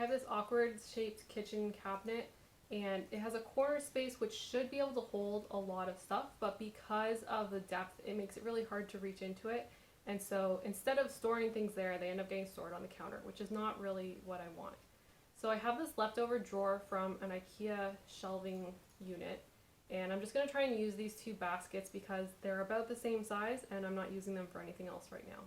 I have this awkward shaped kitchen cabinet, and it has a corner space which should be able to hold a lot of stuff, but because of the depth, it makes it really hard to reach into it. And so instead of storing things there, they end up getting stored on the counter, which is not really what I want. So I have this leftover drawer from an IKEA shelving unit, and I'm just going to try and use these two baskets because they're about the same size and I'm not using them for anything else right now.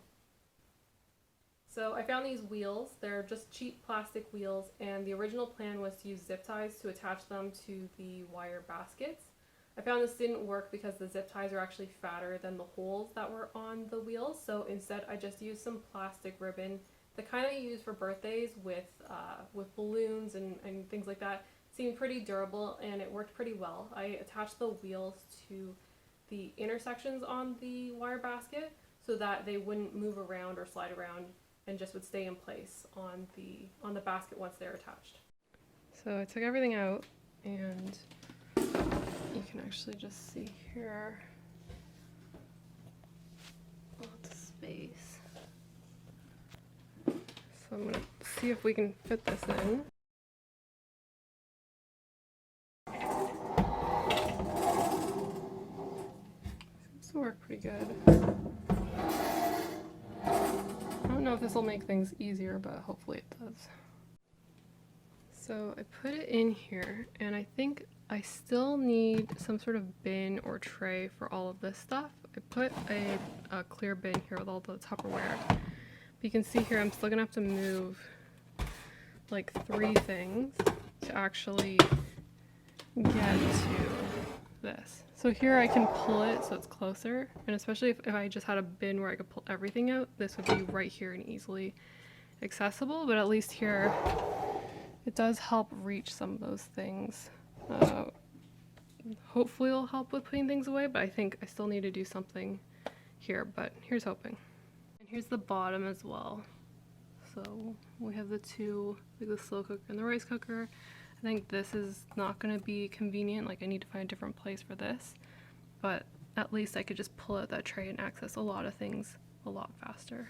So I found these wheels. They're just cheap plastic wheels, and the original plan was to use zip ties to attach them to the wire baskets. I found this didn't work because the zip ties are actually fatter than the holes that were on the wheels, so instead I just used some plastic ribbon, the kind that you use for birthdays with balloons and things like that. It seemed pretty durable and it worked pretty well. I attached the wheels to the intersections on the wire basket so that they wouldn't move around or slide around and just would stay in place on the basket once they're attached. So I took everything out, and you can actually just see here lots of space. So I'm gonna see if we can fit this in. Seems to work pretty good. I don't know if this will make things easier, but hopefully it does. So I put it in here, and I think I still need some sort of bin or tray for all of this stuff. I put a clear bin here with all the Tupperware. But you can see here I'm still gonna have to move like 3 things to actually get to this. So here I can pull it so it's closer, and especially if I just had a bin where I could pull everything out, this would be right here and easily accessible, but at least here it does help reach some of those things. Hopefully it'll help with putting things away, but I think I still need to do something here, but here's hoping. And here's the bottom as well. So we have the two, like the slow cooker and the rice cooker. I think this is not going to be convenient, like I need to find a different place for this, but at least I could just pull out that tray and access a lot of things a lot faster.